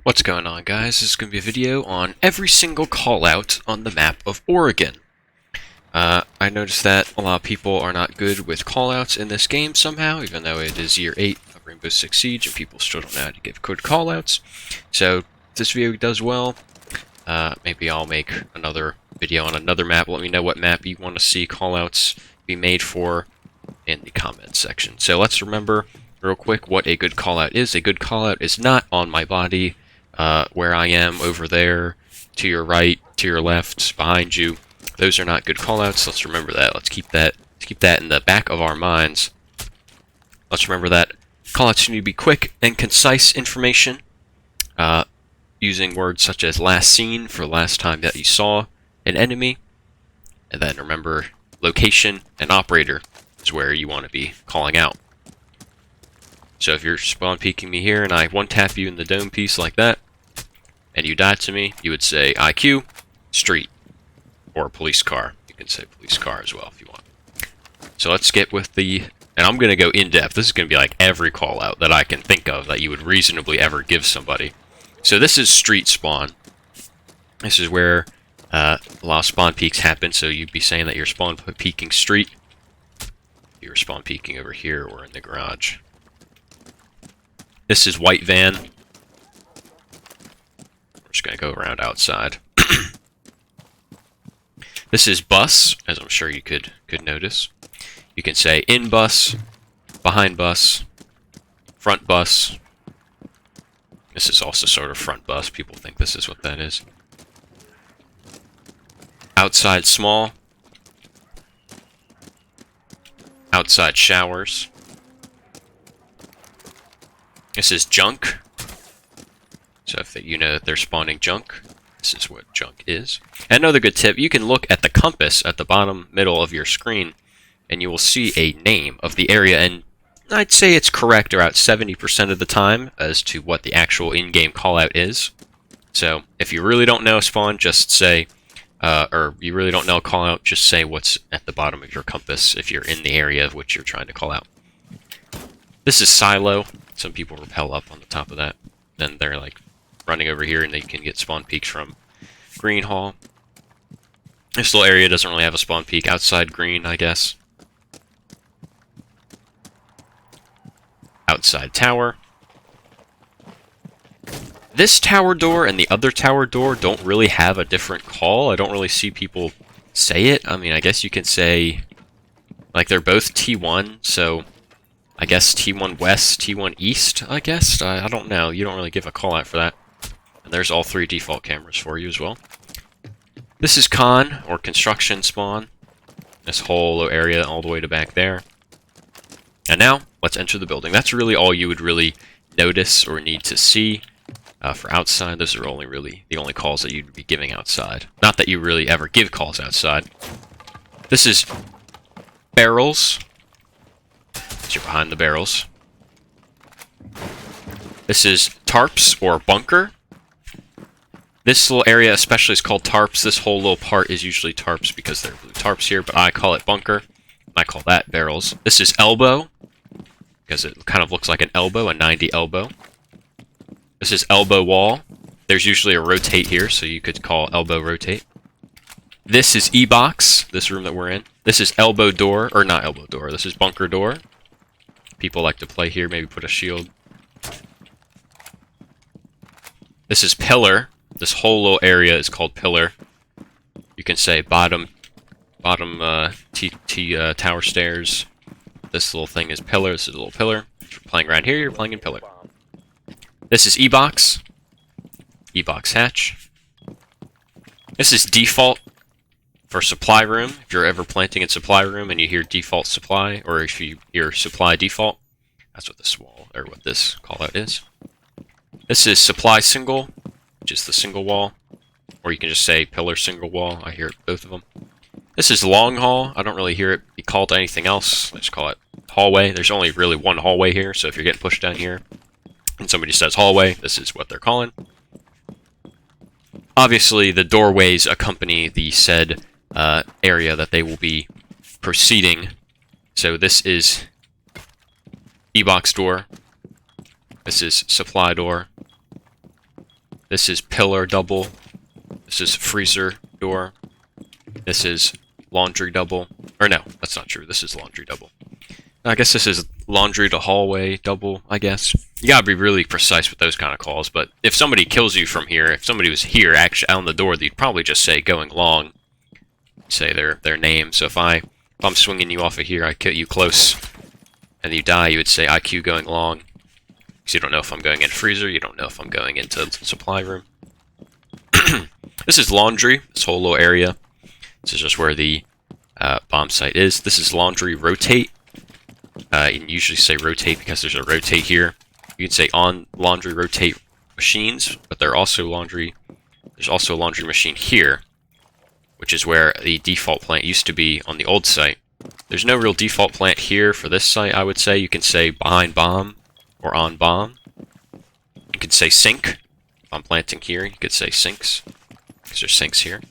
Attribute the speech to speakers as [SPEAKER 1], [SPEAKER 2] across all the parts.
[SPEAKER 1] What's going on, guys? This is going to be a video on every single callout on the map of Oregon. I noticed that a lot of people are not good with callouts in this game somehow, even though it is year 8 of Rainbow Six Siege and people still don't know how to give good callouts. So, if this video does well, maybe I'll make another video on another map. Let me know what map you want to see callouts be made for in the comments section. So let's remember real quick what a good callout is. A good callout is not on my body, where I am over there, to your right, to your left, behind you. Those are not good callouts. Let's remember that. Let's keep that in the back of our minds. Let's remember that callouts need to be quick and concise information, using words such as last seen for last time that you saw an enemy, and then remember location and operator is where you want to be calling out. So if you're spawn peeking me here and I one tap you in the dome piece like that, and you die to me, you would say IQ, street, or police car. You can say police car as well if you want. So let's get with the, and I'm going to go in depth. This is going to be like every call out that I can think of that you would reasonably ever give somebody. So this is street spawn. This is where a lot of spawn peeks happen, so you'd be saying that you're spawn peeking street. You're spawn peeking over here or in the garage. This is white van. We're just going to go around outside. This is bus, as I'm sure you could notice. You can say in bus, behind bus, front bus. This is also sort of front bus. People think this is what that is. Outside small. Outside showers. This is junk. So if you know that they're spawning junk, this is what junk is. And another good tip, you can look at the compass at the bottom middle of your screen, and you will see a name of the area, and I'd say it's correct about 70% of the time as to what the actual in-game callout is. So if you really don't know a spawn, just say, or you really don't know a callout, just say what's at the bottom of your compass if you're in the area of which you're trying to call out. This is silo. Some people rappel up on the top of that. Then they're like running over here and they can get spawn peeks from Green Hall. This little area doesn't really have a spawn peek. Outside green, I guess. Outside tower. This tower door and the other tower door don't really have a different call. I don't really see people say it. I mean, I guess you can say, like, they're both T1, so I guess T1 West, T1 East, I guess? I don't know. You don't really give a call out for that. And there's all 3 default cameras for you as well. This is con, or construction spawn. This whole area all the way to back there. And now, let's enter the building. That's really all you would really notice or need to see. For outside, those are really the only calls that you'd be giving outside. Not that you really ever give calls outside. This is barrels. You're behind the barrels. This is tarps or bunker. This little area especially is called tarps. This whole little part is usually tarps because there are blue tarps here, but I call it bunker. I call that barrels. This is elbow because it kind of looks like an elbow, a 90 elbow. This is elbow wall. There's usually a rotate here, so you could call elbow rotate. This is E-box, this room that we're in. This is elbow door, or not elbow door, this is bunker door. People like to play here, maybe put a shield. This is pillar. This whole little area is called pillar. You can say bottom tower stairs. This little thing is pillar. This is a little pillar. If you're playing around here, you're playing in pillar. This is E-box. E-box hatch. This is default for supply room. If you're ever planting in supply room and you hear default supply, or if you hear supply default, that's what this wall, or what this callout is. This is supply single, which is the single wall, or you can just say pillar single wall. I hear both of them. This is long hall. I don't really hear it be called anything else. Let's call it hallway. There's only really one hallway here, so if you're getting pushed down here and somebody says hallway, this is what they're calling. Obviously, the doorways accompany the said area that they will be proceeding. So this is E-box door. This is supply door. This is pillar double. This is freezer door. This is laundry double. Or no, that's not true. This is laundry double. I guess this is laundry to hallway double, I guess. You gotta be really precise with those kind of calls, but if somebody kills you from here, if somebody was here actually on the door, they'd probably just say going long. Say their name. So if I'm swinging you off of here, I kill you close, and you die, you would say IQ going long. Because you don't know if I'm going in freezer, you don't know if I'm going into the supply room. This is laundry, this whole little area. This is just where the bomb site is. This is laundry rotate. You can usually say rotate because there's a rotate here. You can say on laundry rotate machines, but there's also a laundry machine here, which is where the default plant used to be on the old site. There's no real default plant here for this site, I would say. You can say behind bomb or on bomb. You can say sink. If I'm planting here, you could say sinks, because there's sinks here.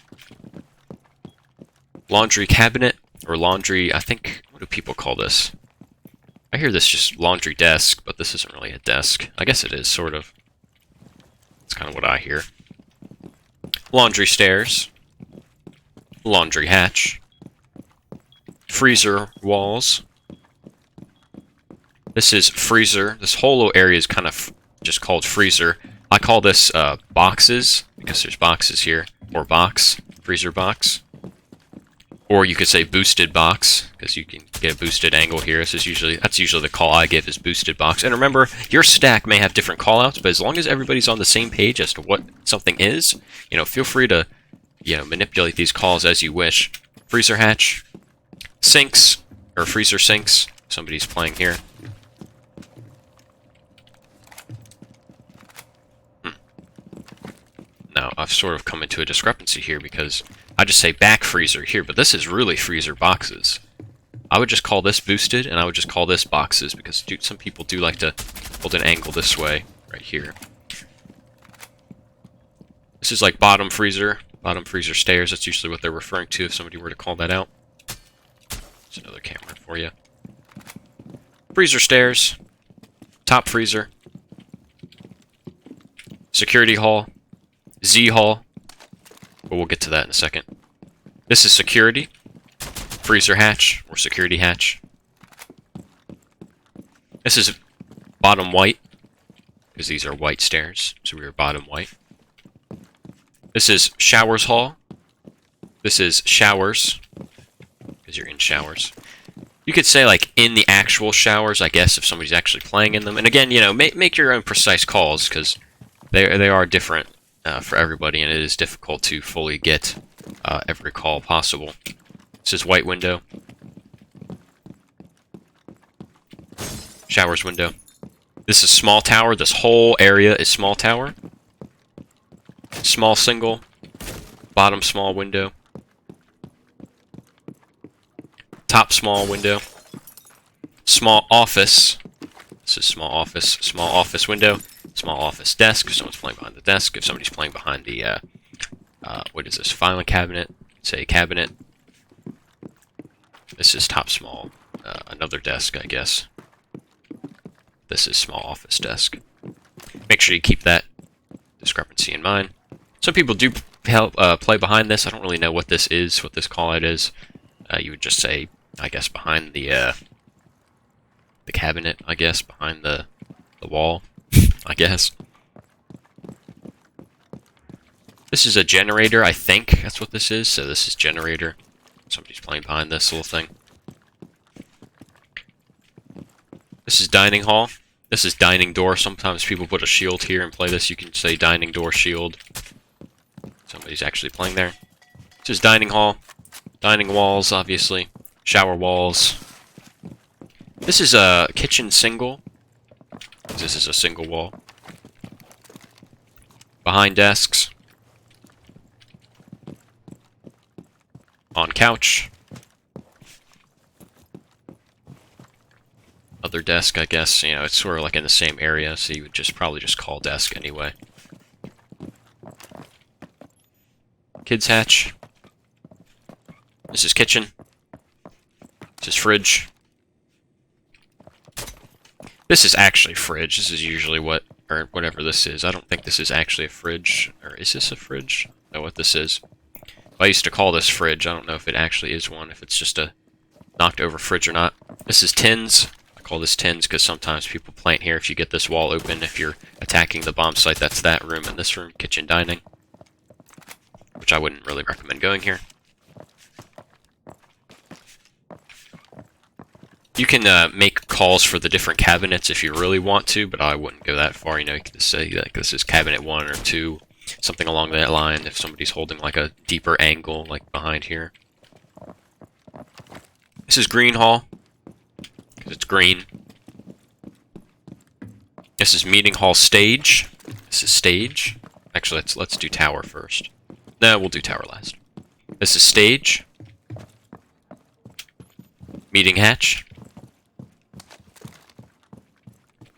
[SPEAKER 1] Laundry cabinet, or laundry, I think, what do people call this? I hear this just laundry desk, but this isn't really a desk. I guess it is, sort of. That's kind of what I hear. Laundry stairs. Laundry hatch. Freezer walls. This is freezer. This whole little area is kind of just called freezer. I call this boxes, because there's boxes here. Or box. Freezer box. Or you could say boosted box, because you can get a boosted angle here. That's usually the call I give, is boosted box. And remember, your stack may have different callouts, but as long as everybody's on the same page as to what something is, feel free to, manipulate these calls as you wish. Freezer hatch, sinks, or freezer sinks. Somebody's playing here. Now, I've sort of come into a discrepancy here because I just say back freezer here, but this is really freezer boxes. I would just call this boosted, and I would just call this boxes, because some people do like to hold an angle this way, right here. This is like bottom freezer stairs. That's usually what they're referring to if somebody were to call that out. There's another camera for you. Freezer stairs. Top freezer. Security hall. Z hall. But we'll get to that in a second. This is security. Freezer hatch, or security hatch. This is bottom white, because these are white stairs, so we are bottom white. This is showers hall. This is showers, because you're in showers. You could say, like, in the actual showers, I guess, if somebody's actually playing in them. And again, make your own precise calls, because they are different for everybody, and it is difficult to fully get every call possible. This is white window. Showers window. This is small tower. This whole area is small tower. Small single. Bottom small window. Top small window. Small office. This is small office window. Small office desk, if someone's playing behind the desk. If somebody's playing behind the, what is this, filing cabinet, say cabinet. This is top small, another desk, I guess. This is small office desk. Make sure you keep that discrepancy in mind. Some people do play behind this. I don't really know what this is, what this callout is. You would just say, I guess, behind the cabinet, I guess, behind the wall, I guess. This is a generator, I think that's what this is. So this is generator. Somebody's playing behind this little thing. This is dining hall. This is dining door. Sometimes people put a shield here and play this. You can say dining door shield. Somebody's actually playing there. This is dining hall. Dining walls, obviously. Shower walls. This is a kitchen single. This is a single wall. Behind desks. On couch. Other desk, I guess. It's sort of like in the same area, so you would probably just call desk anyway. Kids hatch. This is kitchen. This is fridge. This is actually fridge. This is usually what or whatever this is. I don't think this is actually a fridge. Or is this a fridge? I don't know what this is. I used to call this fridge. I don't know if it actually is one, if it's just a knocked over fridge or not. This is tins. I call this tins because sometimes people plant here. If you get this wall open, if you're attacking the bomb site, that's that room and this room, kitchen dining. Which I wouldn't really recommend going here. You can make calls for the different cabinets if you really want to, but I wouldn't go that far. You know, you could just say like this is cabinet 1 or 2, something along that line. If somebody's holding like a deeper angle, like behind here. This is green hall because it's green. This is meeting hall stage. This is stage. Actually, let's do tower first. No, we'll do tower last. This is stage. Meeting hatch.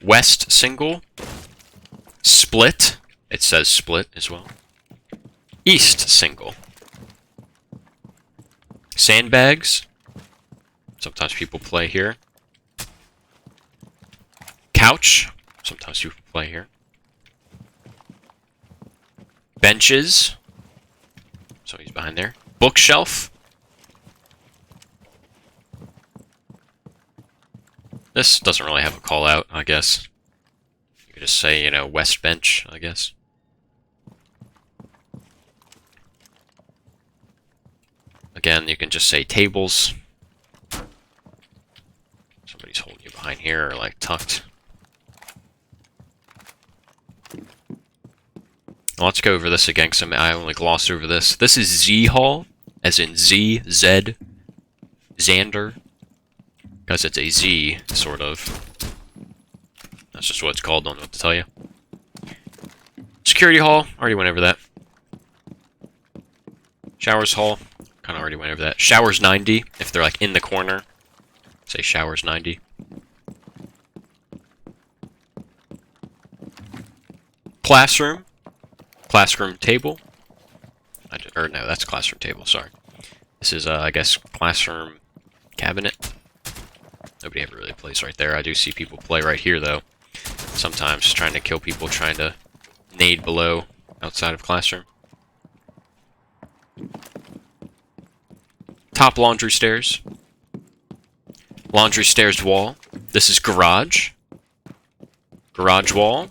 [SPEAKER 1] West single. Split. It says split as well. East single. Sandbags. Sometimes people play here. Couch. Sometimes people play here. Benches. Somebody's behind there. Bookshelf. This doesn't really have a call out, I guess. You could just say, you know, West Bench, I guess. Again, you can just say tables. Somebody's holding you behind here, or like tucked. Well, let's go over this again, because I only glossed over this. This is Z Hall, as in Z, Zed, Xander. Because it's a Z, sort of. That's just what it's called, don't know what to tell you. Security hall, already went over that. Showers hall, kind of already went over that. Showers 90, if they're like in the corner. Say showers 90. Classroom. Classroom table. Or no, that's classroom table, sorry. This is, I guess, classroom cabinet. Nobody ever really plays right there. I do see people play right here, though. Sometimes trying to kill people, trying to nade below outside of classroom. Top laundry stairs. Laundry stairs wall. This is garage. Garage wall.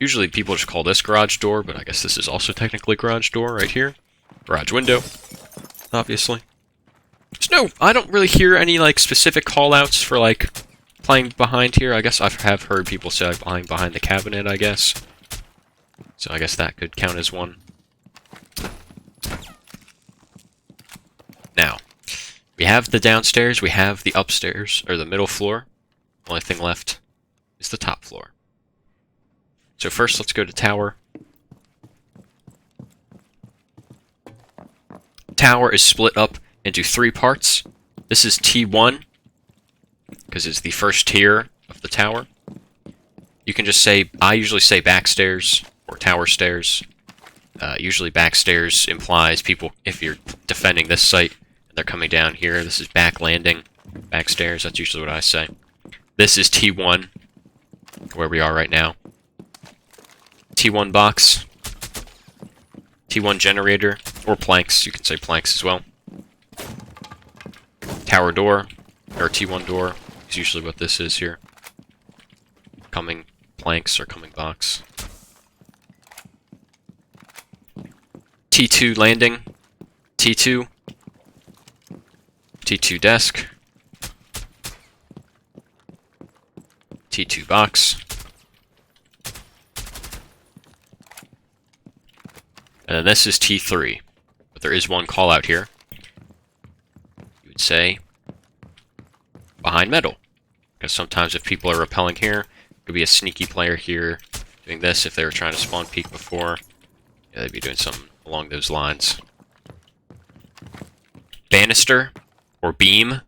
[SPEAKER 1] Usually people just call this garage door, but I guess this is also technically garage door right here. Garage window, obviously. No, I don't really hear any like specific call-outs for like playing behind here. I guess I have heard people say like, playing behind the cabinet, I guess. So I guess that could count as one. Now, we have the downstairs, we have the upstairs, or the middle floor. Only thing left is the top floor. So first, let's go to tower. Tower is split up into 3 parts. This is T1, because it's the first tier of the tower. You can just say, I usually say backstairs or tower stairs. Usually backstairs implies people, if you're defending this site, and they're coming down here, this is back landing. Backstairs, that's usually what I say. This is T1, where we are right now. T1 box. T1 generator, or planks, you can say planks as well. Tower door, or T1 door, is usually what this is here. Coming planks or coming box. T2 landing. T2. T2 desk. T2 box. And then this is T3. But there is one call out here. You would say behind metal. Because sometimes if people are repelling here, it could be a sneaky player here doing this if they were trying to spawn peek before. Yeah, they'd be doing something along those lines. Banister or beam.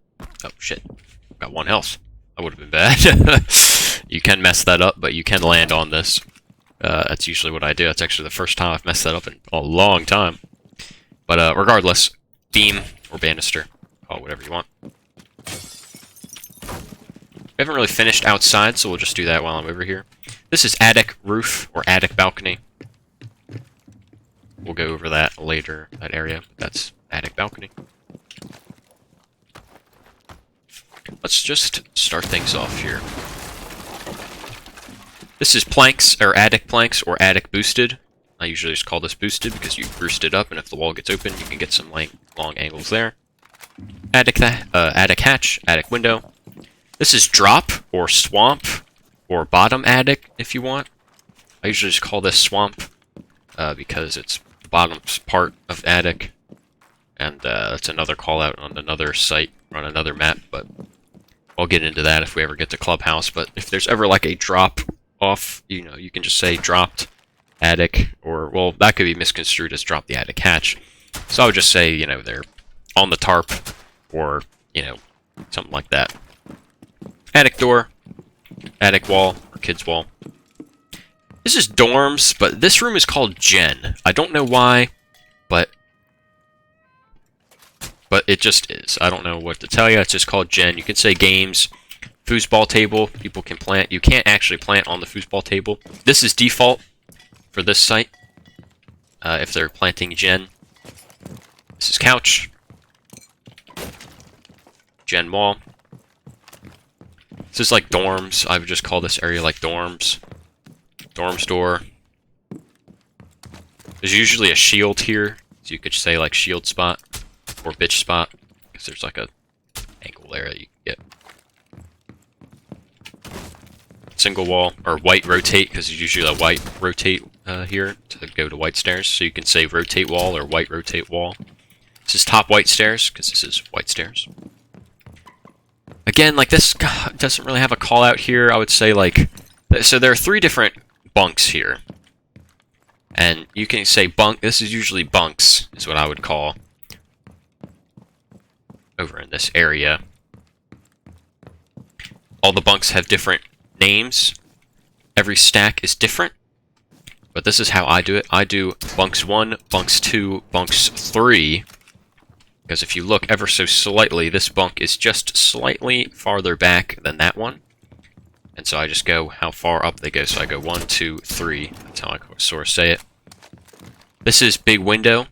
[SPEAKER 1] Oh shit. Got 1 health. That would have been bad. You can mess that up, but you can land on this. That's usually what I do. That's actually the first time I've messed that up in a long time. But regardless, beam or banister. Call it whatever you want. We haven't really finished outside, so we'll just do that while I'm over here. This is attic roof, or attic balcony. We'll go over that later, that area. That's attic balcony. Let's just start things off here. This is planks, or attic boosted. I usually just call this boosted because you boost it up, and if the wall gets open, you can get some long angles there. Attic hatch, attic window. This is drop, or swamp, or bottom attic, if you want. I usually just call this swamp, because it's the bottom part of attic. And that's another call out on another site, on another map, but I'll get into that if we ever get to Clubhouse. But if there's ever like a drop off, you know, you can just say dropped attic, or, well, that could be misconstrued as drop the attic hatch. So I would just say, you know, they're on the tarp, or, you know, something like that. Attic door, attic wall, or kids wall. This is dorms, but this room is called Gen. I don't know why, but it just is. I don't know what to tell you. It's just called Gen. You can say games, foosball table. People can plant. You can't actually plant on the foosball table. This is default for this site. If they're planting Gen. This is couch. Gen wall. This is like dorms. I would just call this area like dorms. Dorms door. There's usually a shield here, so you could say like shield spot. Or bitch spot, because there's like a angle there that you can get. Single wall, or white rotate, because there's usually a white rotate here to go to white stairs, so you can say rotate wall or white rotate wall. This is top white stairs, because this is white stairs. Again, like this doesn't really have a call out here. I would say like, so there are 3 different bunks here. And you can say bunk, this is usually bunks, is what I would call. Over in this area. All the bunks have different names. Every stack is different. But this is how I do it. I do bunks 1, bunks 2, bunks 3. Because if you look ever so slightly, this bunk is just slightly farther back than that one. And so I just go how far up they go. So I go 1, 2, 3. That's how I sort of say it. This is big window.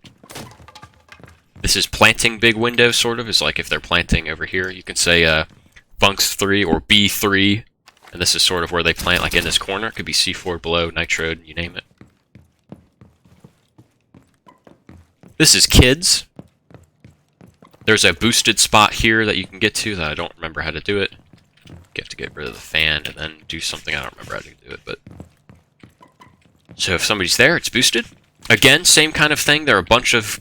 [SPEAKER 1] This is planting big window, sort of. Is like if they're planting over here, you can say bunks 3 or B3. And this is sort of where they plant, like in this corner. It could be C4 below, nitro, you name it. This is kids. There's a boosted spot here that you can get to that I don't remember how to do it. You have to get rid of the fan and then do something. I don't remember how to do it, but... So if somebody's there, it's boosted. Again, same kind of thing. There are a bunch of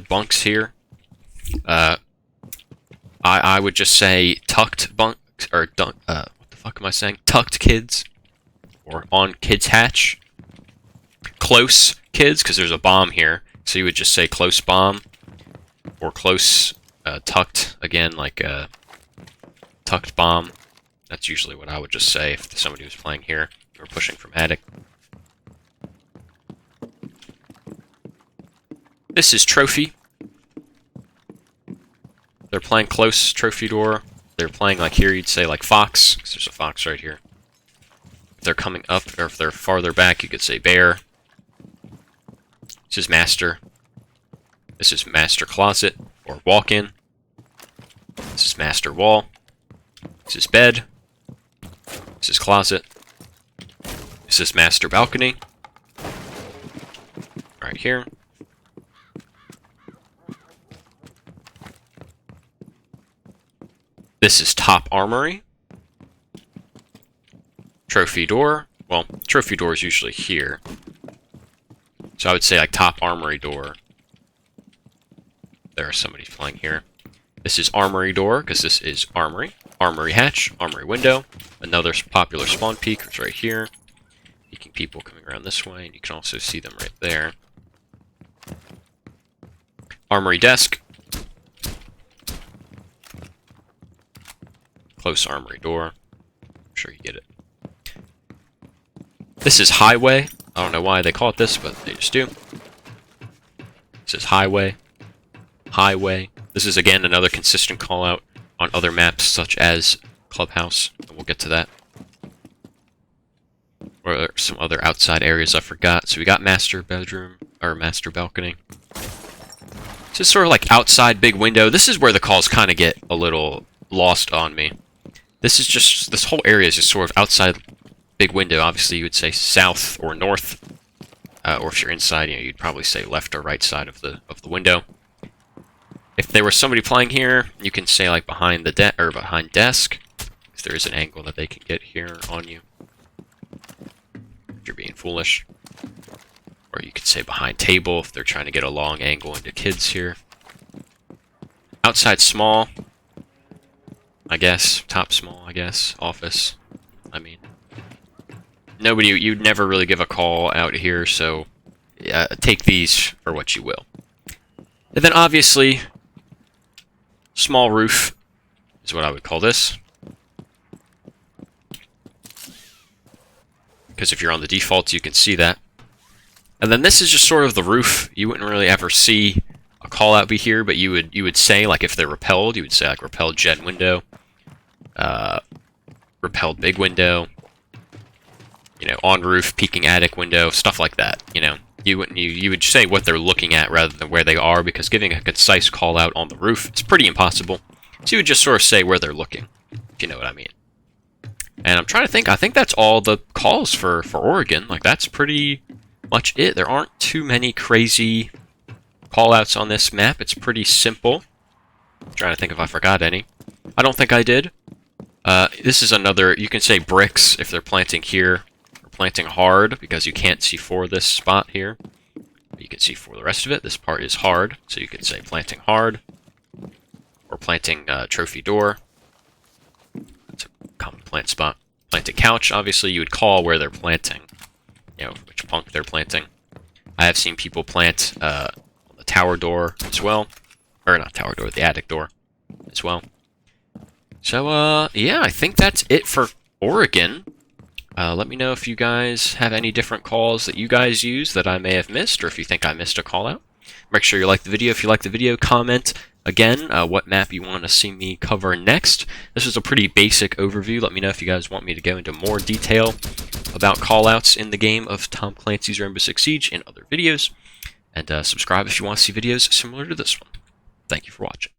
[SPEAKER 1] bunks here. I would just say tucked bunks, or what the fuck am I saying? Tucked kids, or on kids hatch. Close kids, because there's a bomb here, so you would just say close bomb, or close tucked. Again, like tucked bomb. That's usually what I would just say if somebody was playing here or pushing from attic. This is trophy. They're playing close trophy door. They're playing like here, you'd say like fox, because there's a fox right here. If they're coming up, or if they're farther back, you could say bear. This is master. This is master closet, or walk-in. This is master wall. This is bed. This is closet. This is master balcony. Right here. This is top armory. Trophy door. Well, trophy door is usually here. So I would say like top armory door. There's somebody playing here. This is armory door, because this is armory. Armory hatch, armory window. Another popular spawn peak is right here. Peeking people coming around this way, and you can also see them right there. Armory desk. Close armory door. I'm sure you get it. This is highway. I don't know why they call it this, but they just do. This is highway. Highway. This is again another consistent call out on other maps such as clubhouse, and we'll get to that. Or some other outside areas I forgot. So we got master bedroom, or master balcony. Just sort of like outside big window. This is where the calls kind of get a little lost on me. This whole area is just sort of outside big window. Obviously, you would say south or north, or if you're inside, you know, you'd probably say left or right side of the window. If there was somebody playing here, you can say like behind the behind desk, because there is an angle that they can get here on you. If you're being foolish. Or you could say behind table if they're trying to get a long angle into kids here. Outside small, I guess. Top small, I guess. Office. I mean, you'd never really give a call out here, so take these for what you will. And then obviously, small roof is what I would call this. Because if you're on the default, you can see that. And then this is just sort of the roof. You wouldn't really ever see a call out be here, but you would say, like, if they're repelled, you would say like repelled jet window, repelled big window, you know, on roof peeking attic window, stuff like that. You know, you would say what they're looking at rather than where they are, because giving a concise call out on the roof, it's pretty impossible. So you would just sort of say where they're looking, if you know what I mean. And I'm trying to think. I think that's all the calls for Oregon. Like, that's pretty much it. There aren't too many crazy callouts on this map. It's pretty simple. I'm trying to think if I forgot any. I don't think I did. This is another, you can say bricks if they're planting here, or planting hard, because you can't see for this spot here. But you can see for the rest of it. This part is hard, so you could say planting hard, or planting trophy door. That's a common plant spot. Planting couch, obviously you would call where they're planting. You know, which punk they're planting. I have seen people plant on the tower door as well. Or not tower door, the attic door as well. So, yeah, I think that's it for Oregon. Let me know if you guys have any different calls that you guys use that I may have missed, or if you think I missed a call out. Make sure you like the video. If you like the video, comment again what map you want to see me cover next. This is a pretty basic overview. Let me know if you guys want me to go into more detail about callouts in the game of Tom Clancy's Rainbow Six Siege in other videos. And subscribe if you want to see videos similar to this one. Thank you for watching.